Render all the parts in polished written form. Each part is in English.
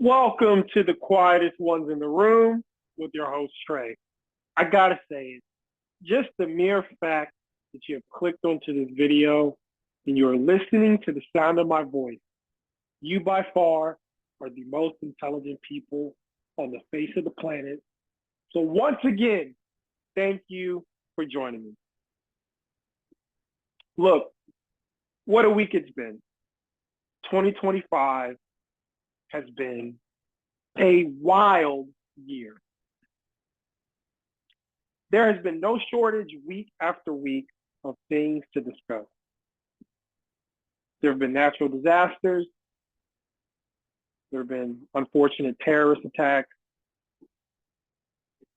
Welcome to the quietest ones in the room with your host, Trey. I gotta say it, just the mere fact that you have clicked onto this video and you're listening to the sound of my voice, you by far are the most intelligent people on the face of the planet. So once again, thank you for joining me. Look, what a week it's been. 2025 has been a wild year. There has been no shortage week after week of things to discuss. There have been natural disasters. There have been unfortunate terrorist attacks.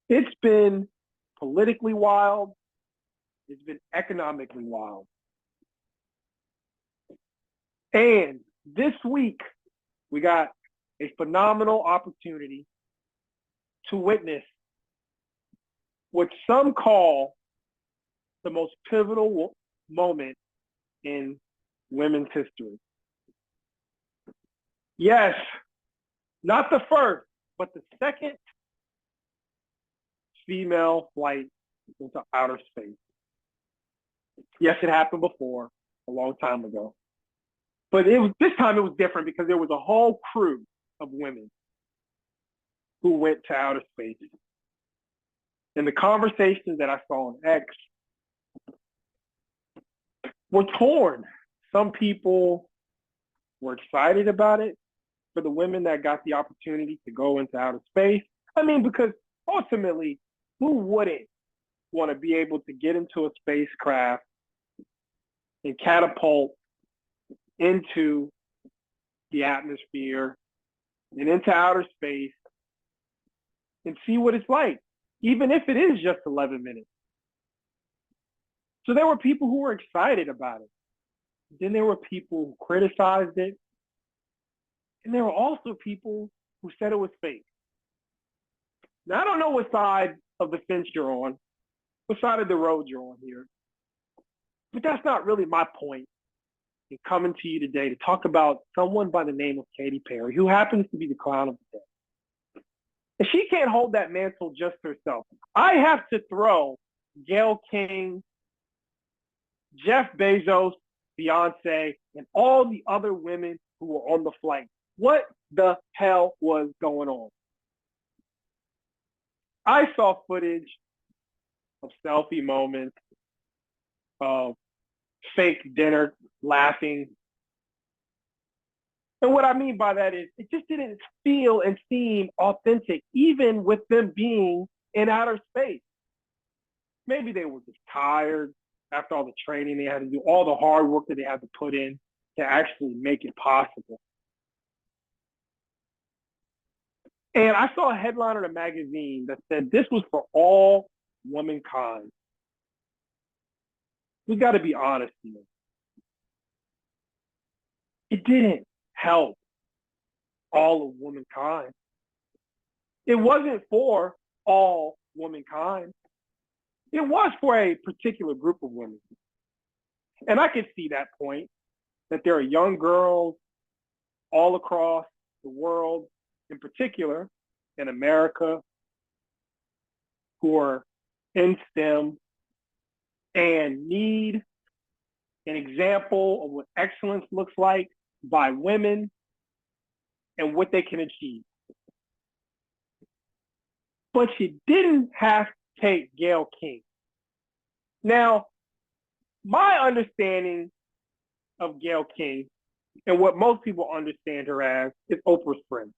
It's been politically wild. It's been economically wild. And this week, we got a phenomenal opportunity to witness what some call the most pivotal moment in women's history. Yes, not the first, but the second female flight into outer space. Yes, it happened before, a long time ago. But this time it was different because there was a whole crew of women who went to outer space. And the conversations that I saw on X were torn. Some people were excited about it for the women that got the opportunity to go into outer space. I mean, because ultimately, who wouldn't want to be able to get into a spacecraft and catapult into the atmosphere and into outer space and see what it's like, even if it is just 11 minutes. So there were people who were excited about it. Then there were people who criticized it. And there were also people who said it was fake. Now, I don't know what side of the fence you're on, what side of the road you're on here. But that's not really my point in coming to you today to talk about someone by the name of Katy Perry, who happens to be the clown of the day. And she can't hold that mantle just herself. I have to throw Gayle King, Jeff Bezos, Beyonce, and all the other women who were on the flight. What the hell was going on? I saw footage of selfie moments, of fake dinner laughing. And what I mean by that is it just didn't feel and seem authentic, even with them being in outer space. Maybe they were just tired after all the training they had to do, all the hard work that they had to put in to actually make it possible. And I saw a headline in a magazine that said this was for all womankind. We got to be honest here. It didn't help all of womankind. It wasn't for all womankind. It was for a particular group of women. And I could see that point, that there are young girls all across the world, in particular in America, who are in STEM and need an example of what excellence looks like by women and what they can achieve. But she didn't have to take Gayle King. Now, my understanding of Gayle King and what most people understand her as is Oprah's friend.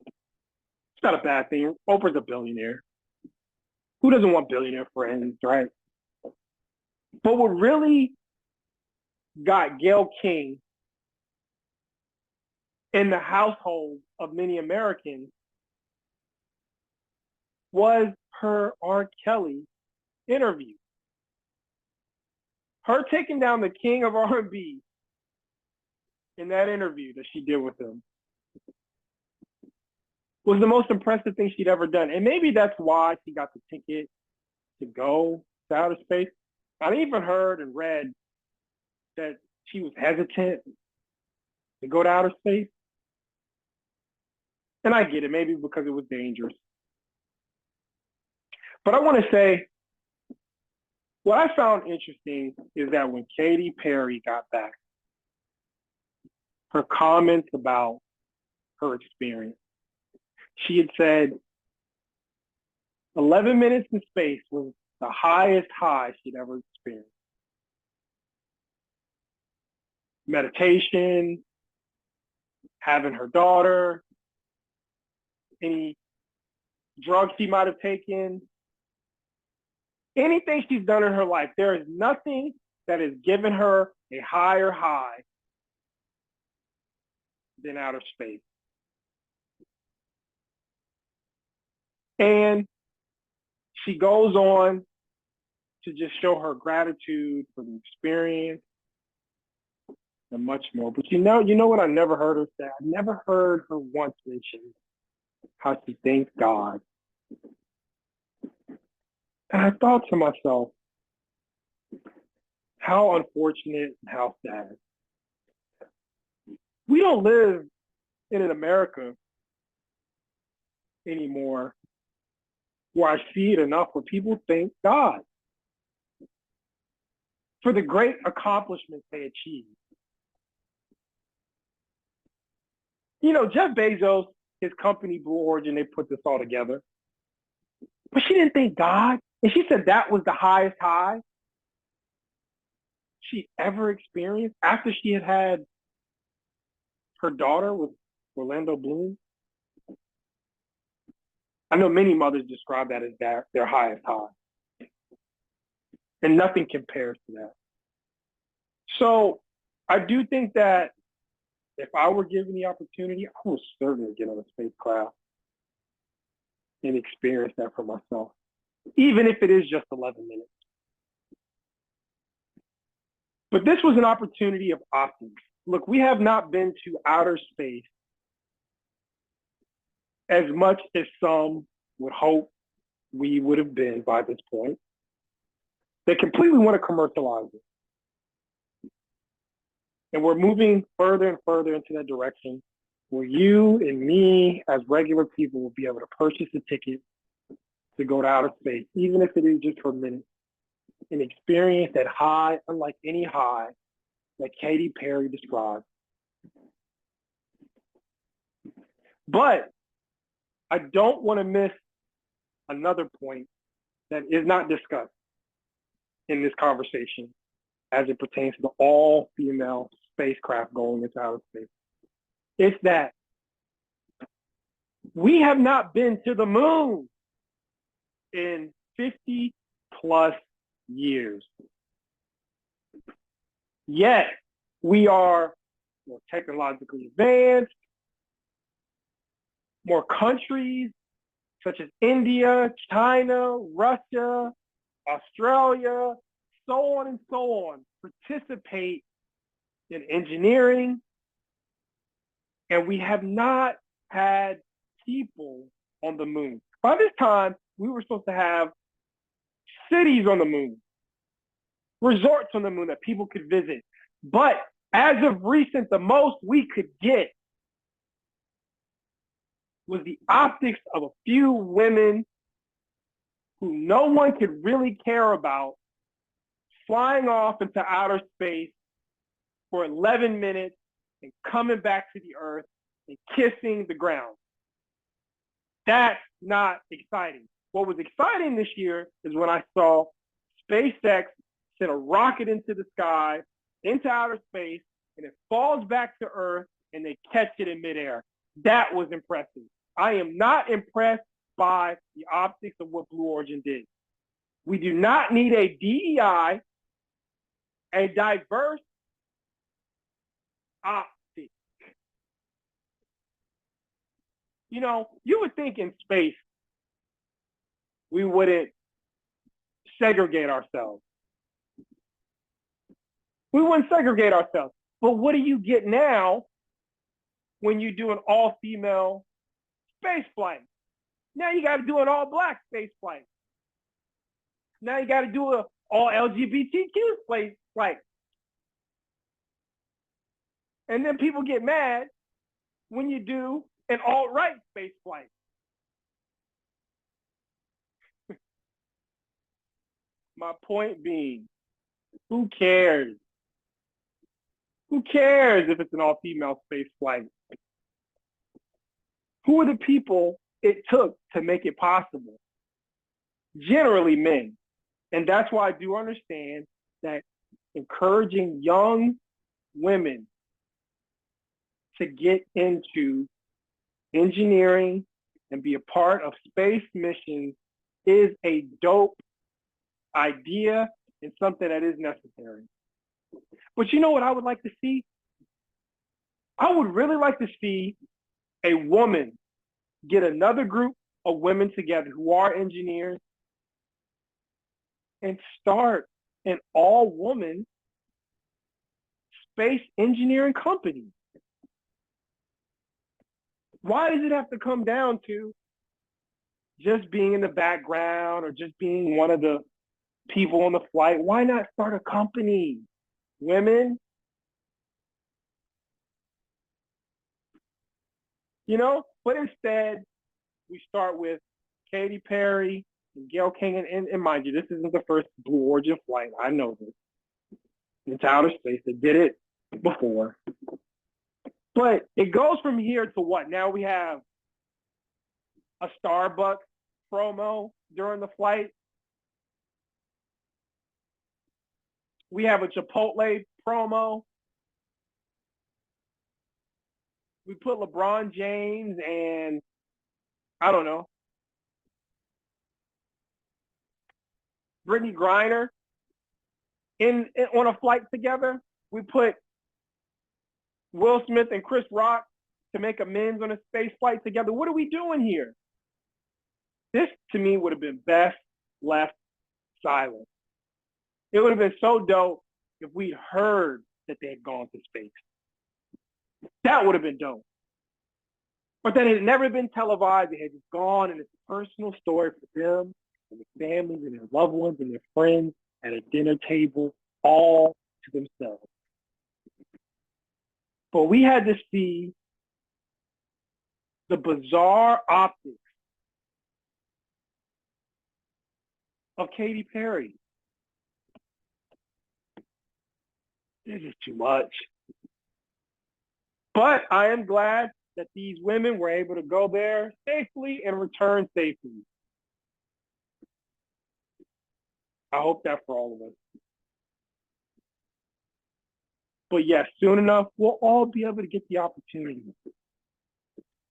It's not a bad thing. Oprah's a billionaire. Who doesn't want billionaire friends, right? But what really got Gayle King in the household of many Americans was her R. Kelly interview. Her taking down the king of R&B in that interview that she did with him was the most impressive thing she'd ever done. And maybe that's why she got the ticket to go to outer space. I even heard and read that she was hesitant to go to outer space. And I get it, maybe because it was dangerous. But I want to say, what I found interesting is that when Katy Perry got back, her comments about her experience, she had said 11 minutes in space was the highest high she'd ever experienced. Meditation, having her daughter, any drugs she might have taken, anything she's done in her life, there is nothing that has given her a higher high than outer space. And she goes on to just show her gratitude for the experience and much more. But you know what I never heard her say? I never heard her once mention how she thanks God. And I thought to myself, how unfortunate and how sad. We don't live in an America anymore where I see it enough where people thank God for the great accomplishments they achieved. You know, Jeff Bezos, his company Blue Origin, they put this all together. But she didn't thank God. And she said that was the highest high she ever experienced after she had had her daughter with Orlando Bloom. I know many mothers describe that as their highest high. And nothing compares to that. So I do think that if I were given the opportunity, I would certainly get on a spacecraft and experience that for myself, even if it is just 11 minutes. But this was an opportunity of options. Look, we have not been to outer space as much as some would hope we would have been by this point. They completely want to commercialize it. And we're moving further and further into that direction where you and me as regular people will be able to purchase a ticket to go to outer space, even if it is just for a minute, and experience that high, unlike any high that Katy Perry described. But I don't want to miss another point that is not discussed in this conversation as it pertains to the all-female spacecraft going into outer space. It's that we have not been to the moon in 50 plus years. Yet we are more technologically advanced, more countries such as India, China, Russia, Australia, so on and so on, participate in engineering. And we have not had people on the moon. By this time, we were supposed to have cities on the moon, resorts on the moon that people could visit. But as of recent, the most we could get was the optics of a few women who no one could really care about flying off into outer space for 11 minutes and coming back to the earth and kissing the ground. That's not exciting. What was exciting this year is when I saw SpaceX send a rocket into the sky, into outer space, and it falls back to Earth and they catch it in midair. That was impressive. I am not impressed by the optics of what Blue Origin did. We do not need a DEI, a diverse optic. You know, you would think in space we wouldn't segregate ourselves. We wouldn't segregate ourselves. But what do you get now when you do an all-female space flight? Now you got to do an all-black space flight. Now you got to do an all-LGBTQ space flight. And then people get mad when you do an alt-right space flight. My point being, who cares? Who cares if it's an all-female space flight? Who are the people it took to make it possible? Generally men. And that's why I do understand that encouraging young women to get into engineering and be a part of space missions is a dope idea and something that is necessary. But you know what I would like to see? I would really like to see a woman get another group of women together who are engineers and start an all-woman space engineering company. Why does it have to come down to just being in the background or just being one of the people on the flight? Why not start a company? Women, you know, but instead we start with Katy Perry and Gail King, and mind you, this isn't the first Blue Origin flight. I know this. It's outer space. They did it before. But it goes from here to what? Now we have a Starbucks promo during the flight. We have a Chipotle promo. We put LeBron James and, I don't know, Brittany Griner in on a flight together. We put Will Smith and Chris Rock to make amends on a space flight together. What are we doing here? This, to me, would have been best left silent. It would have been so dope if we'd heard that they had gone to space. That would have been dope. But then it had never been televised. They had just gone, and it's a personal story for them and their families and their loved ones and their friends at a dinner table, all to themselves. But we had to see the bizarre optics of Katy Perry. This is too much. But I am glad that these women were able to go there safely and return safely. I hope that for all of us. But yes, soon enough, we'll all be able to get the opportunity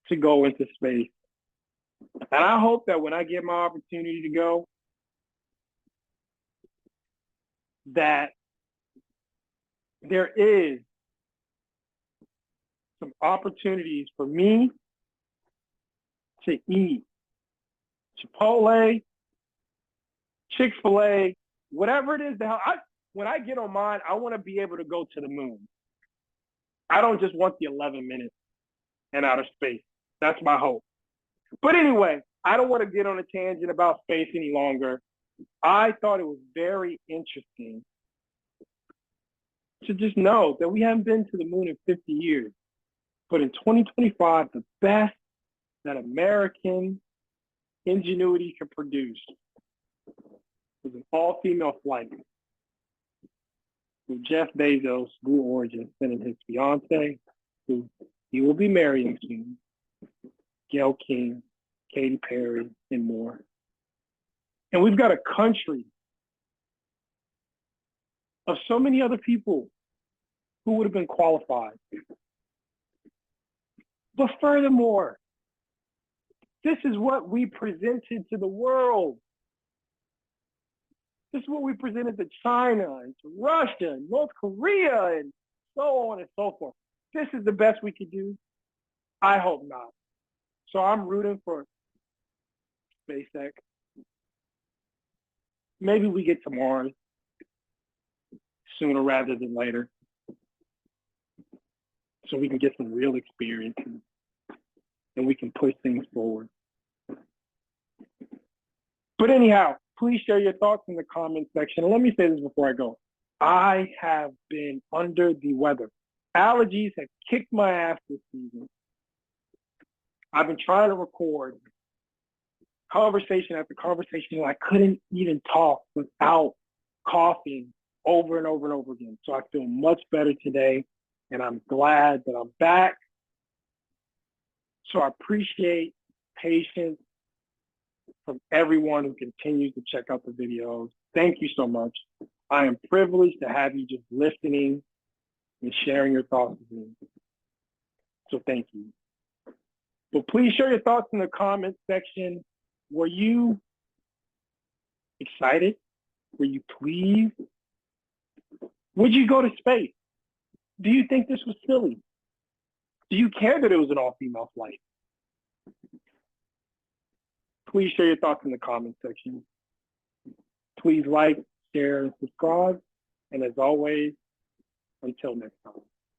to go into space. And I hope that when I get my opportunity to go, that there is some opportunities for me to eat Chipotle, Chick-fil-A, whatever it is. When I get on mine, I want to be able to go to the moon. I don't just want the 11 minutes in outer space. That's my hope. But anyway, I don't want to get on a tangent about space any longer. I thought it was very interesting to just know that we haven't been to the moon in 50 years. But in 2025, the best that American ingenuity can produce was an all-female flight with Jeff Bezos, Blue Origin, sending his fiance, who he will be marrying soon, Gayle King, Katy Perry, and more. And we've got a country of so many other people who would have been qualified. But furthermore, this is what we presented to the world. This is what we presented to China and to Russia and North Korea and so on and so forth. This is the best we could do? I hope not. So I'm rooting for SpaceX. Maybe we get to Mars sooner rather than later, so we can get some real experiences and we can push things forward. But anyhow, please share your thoughts in the comment section. And let me say this before I go. I have been under the weather. Allergies have kicked my ass this season. I've been trying to record conversation after conversation. I couldn't even talk without coughing over and over and over again. So I feel much better today, and I'm glad that I'm back. So I appreciate patience from everyone who continues to check out the videos. Thank you so much. I am privileged to have you just listening and sharing your thoughts with me. So thank you. But please share your thoughts in the comment section. Were you excited? Were you pleased? Would you go to space? Do you think this was silly? Do you care that it was an all-female flight? Please share your thoughts in the comment section. Please like, share, and subscribe. And as always, until next time.